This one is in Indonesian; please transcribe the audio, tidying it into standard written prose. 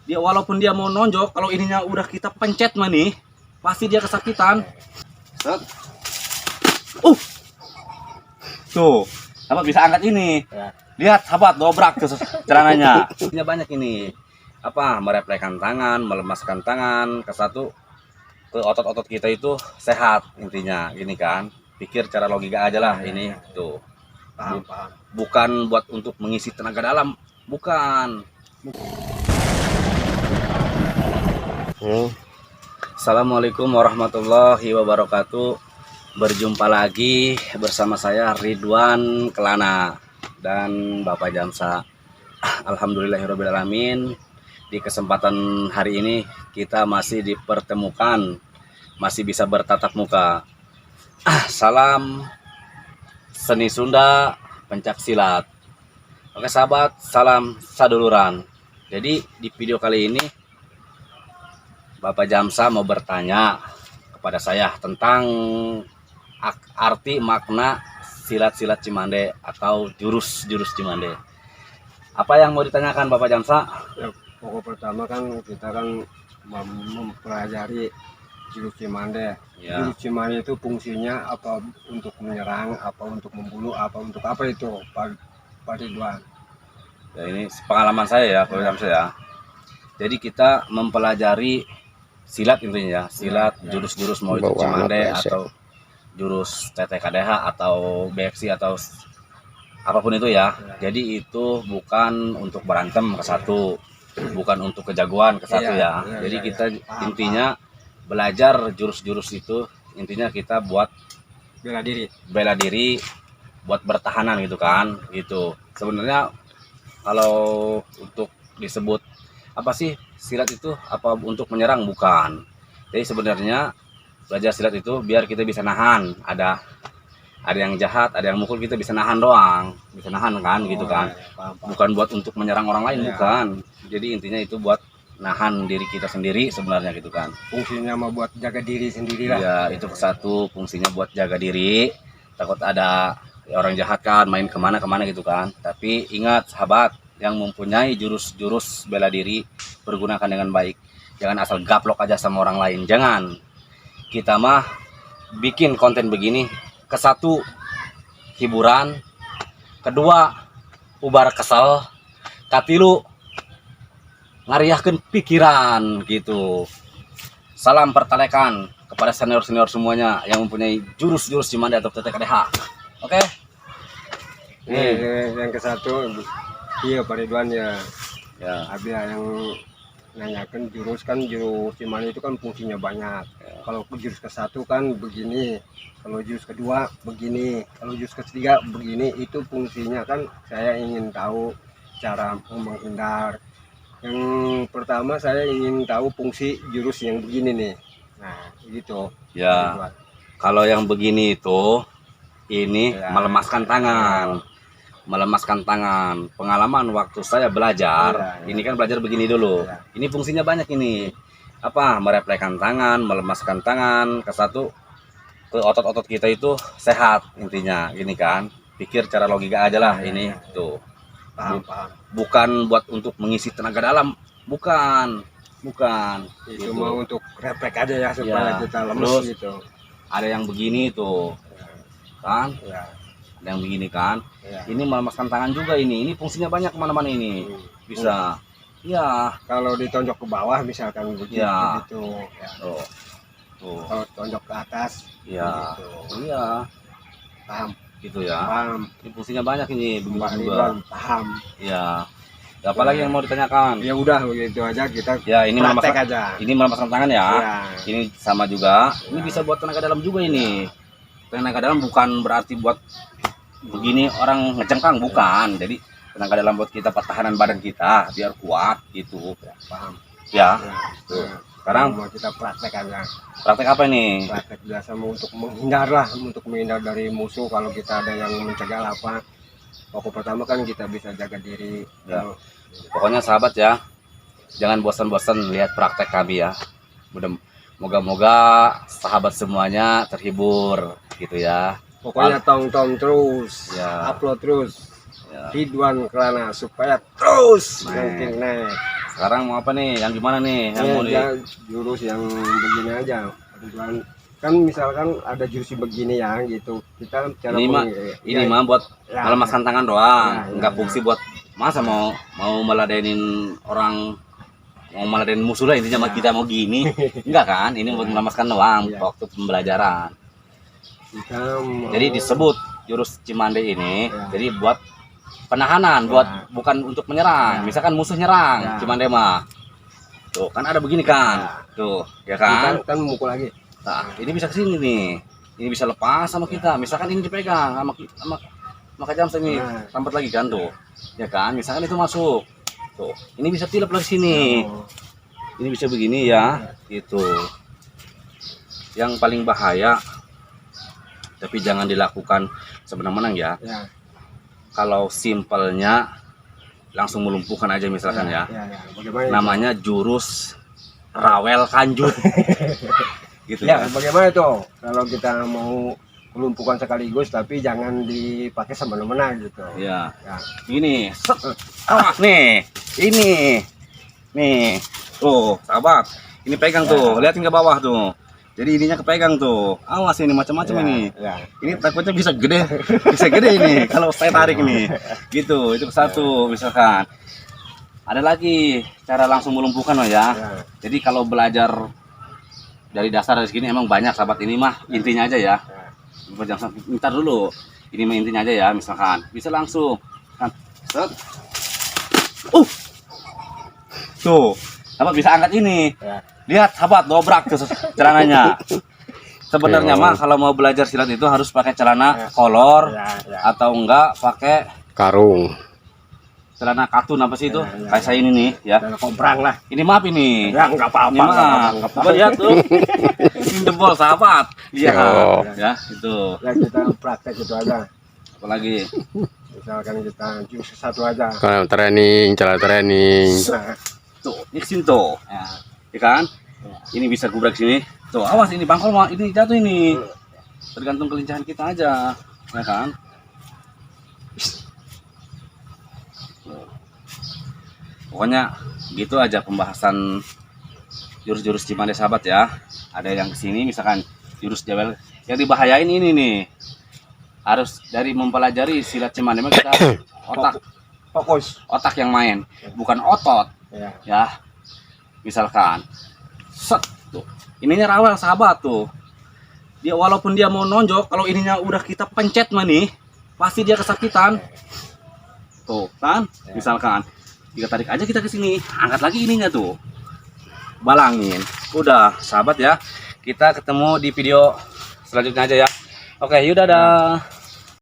Dia walaupun dia mau nonjok, kalau ininya udah kita pencet mah nih, pasti dia kesakitan. Set. Tuh, sahabat bisa angkat ini. Ya. Lihat sahabat, dobrak tuh celananya. Ini banyak ini. Apa? Mereflekskan tangan, melemaskan tangan, ke satu ke otot-otot kita itu sehat intinya. Gini kan. Pikir cara logika aja lah ini. Tuh. Paham. Bukan buat untuk mengisi tenaga dalam, bukan. Assalamualaikum warahmatullahi wabarakatuh. Berjumpa lagi bersama saya Ridwan Kelana dan Bapak Jamsa. Alhamdulillahirrahmanirrahim. Di kesempatan hari ini kita masih dipertemukan, masih bisa bertatap muka. Salam seni Sunda, pencak silat. Oke sahabat, salam saduluran. Jadi di video kali ini Bapak Jamsa mau bertanya kepada saya tentang arti makna silat-silat Cimande atau jurus-jurus Cimande. Apa yang mau ditanyakan Bapak Jamsa? Ya, pokok pertama kan kita kan mempelajari jurus Cimande. Ya. Jurus Cimande itu fungsinya apa, untuk menyerang, apa untuk membunuh, apa untuk apa itu, Pak Ridwan? Ya, ini pengalaman saya ya, Bapak Jamsa ya. Jadi kita mempelajari silat intinya ya, silat jurus-jurus mau itu Cimande atau jurus TTKDH atau BFC atau apapun itu ya. Jadi itu bukan untuk berantem ke satu, bukan untuk kejagoan ke satu ya. Jadi kita intinya belajar jurus-jurus itu intinya kita buat bela diri, buat bertahanan gitu kan. Gitu. Sebenarnya kalau untuk disebut apa sih silat itu, apa untuk menyerang, bukan. Jadi sebenarnya belajar silat itu biar kita bisa nahan, ada yang jahat, ada yang mukul, kita bisa nahan doang, bisa nahan kan gitu kan. Bukan buat untuk menyerang orang lain, bukan. Jadi intinya itu buat nahan diri kita sendiri sebenarnya gitu kan. Fungsinya mau buat jaga diri sendiri lah. Ya itu satu fungsinya buat jaga diri, takut ada orang jahat kan main kemana gitu kan. Tapi ingat sahabat, yang mempunyai jurus-jurus bela diri pergunakan dengan baik, jangan asal gaplok aja sama orang lain, jangan. Kita mah bikin konten begini, ke satu hiburan, kedua ubar kesel, katilu ngariahkeun pikiran gitu. Salam pertalekan kepada senior-senior semuanya yang mempunyai jurus-jurus Cimande atau TTKDH. Oke? Yang ke satu, iya Pak Ridwan ya. Ya. Ada yang nanyakan jurus Cimande itu kan fungsinya banyak. Kalau jurus ke satu kan begini, kalau jurus kedua begini, kalau jurus ketiga begini. Itu fungsinya kan saya ingin tahu cara menghindar. Yang pertama saya ingin tahu fungsi jurus yang begini nih. Nah gitu ya. Kalau yang begini itu ini melemaskan tangan. Melemaskan tangan. Pengalaman waktu saya belajar, ini kan belajar begini dulu. Ini fungsinya banyak ini. Apa? Mereflekskan tangan, melemaskan tangan, ke satu ke otot-otot kita itu sehat intinya. Gini kan. Pikir cara logika aja lah ini. Tuh. Paham. Bukan buat untuk mengisi tenaga dalam, bukan. Itu gitu. Mau untuk refleks aja ya supaya kita lemes gitu. Ada yang begini tuh. Kan? Ada yang begini kan. Ini melemaskan tangan juga ini fungsinya banyak kemana-mana ini. Bisa kalau ditonjok ke bawah misalkan begitu gitu ya. Kalau tonjok ke atas gitu. Paham gitu ya. Paham. Ini fungsinya banyak ini juga. Paham ya. Apalagi yang mau ditanyakan? Ya udah begitu aja kita. Ya ini praktek aja. Ini melemaskan tangan ya. Ini sama juga. Ini bisa buat tenaga dalam juga ini. Tenaga dalam bukan berarti buat begini orang ngecengkang, bukan. Jadi tenaga dalam buat kita pertahanan badan kita biar kuat gitu. Paham. Ya. Sekarang mau kita praktek aja. Praktek apa nih? Praktek biasa untuk menghindar dari musuh. Kalau kita ada yang mencegah apa. Pokok pertama kan kita bisa jaga diri. Ya. Pokoknya sahabat ya, jangan bosan-bosan lihat praktek kami ya. Moga-moga sahabat semuanya terhibur gitu ya. Pokoknya tonton terus, upload terus. Ridwan Kelana supaya terus makin naik. sekarang mau apa nih? Yang gimana nih? Yang mau Ya, jurus yang begini aja. Kan misalkan ada jurus begini ya gitu. Kita cara ini mah ini mah buat ya, melemaskan tangan doang, ya, nggak ya, fungsi buat masa mau meladenin orang, mau meladenin musuh lah intinya. Ya. Kita mau gini enggak kan, ini buat melemaskan doang Ya. waktu pembelajaran. kita mau, Jadi disebut jurus Cimande ini Ya. jadi buat penahanan, buat Ya. bukan untuk menyerang. Ya. Misalkan musuh nyerang, Ya. Cimande mah tuh kan ada begini kan, tuh ya kan. kita mukul lagi. Nah, ini bisa kesini nih, ini bisa lepas sama kita. Misalkan ini dipegang sama Kak Jamsa ini, Nah. sampai lagi kan tuh, ya kan. Misalkan itu masuk, tuh, ini bisa tilap lagi sini, Oh, ini bisa begini ya, itu. Yang paling bahaya, tapi jangan dilakukan sebenang-benang ya. ya. Kalau simpelnya langsung melumpuhkan aja misalkan ya. Bagaimana itu? Namanya jurus rawel kanjut. Gitu Ya, kan. bagaimana tuh kalau kita mau melumpuhkan sekaligus tapi jangan dipakai semena-mena gitu. Ya. Ya. Ini, set, awas nih, ini, nih, tuh, sahabat, ini pegang tuh, liatin ke bawah tuh. Jadi ininya kepegang tuh, awas ini macam-macam Ya, ini. ya. Ini takutnya bisa gede ini kalau saya tarik nih, gitu. Itu satu misalkan. Ada lagi cara langsung melumpuhkan loh ya. Ya. Jadi kalau belajar dari dasar dari segini emang banyak sahabat, ini mah intinya aja ya. Jangan minta dulu. Ini mah intinya aja ya, misalkan bisa langsung kan. Set. Tuh, sahabat bisa angkat ini. Ya. Lihat sahabat, dobrak ke celananya. Sebenarnya mah kalau mau belajar silat itu harus pakai celana kolor Ya, ya. atau enggak pakai Karung. celana katun apa sih itu? Ya, ya, Kayak saya ini nih ya. Dan komprang lah. Ini maaf ini. Ya, nggak apa-apa. Ini mah. Coba lihat tuh. Ini jempol sahabat. Iya. Oh. Ya, itu. Ya, kita praktek itu aja. Apalagi Misalkan kita jurus satu aja. Kalau training, cara training. Nah, tuh, ini kesini tuh. Ya kan? Ini bisa gubrak sini. Tuh, awas ini bangkol mah ini jatuh ini. Tergantung kelincahan kita aja. Ya kan? Pokoknya gitu aja pembahasan jurus-jurus Cimande sahabat ya. Ada yang kesini misalkan jurus jabel, yang dibahayain ini nih. Harus dari mempelajari silat Cimande mah kita fokus. otak yang main, bukan otot Ya. ya. Misalkan set tuh. Ininya rawel sahabat tuh. Dia walaupun dia mau nonjok, kalau ininya udah kita pencet mah nih, pasti dia kesakitan. Tuh kan? Misalkan kita tarik aja kita ke sini, angkat lagi ininya tuh, balangin. Udah sahabat ya, kita ketemu di video selanjutnya aja ya. Oke, yuk dadah.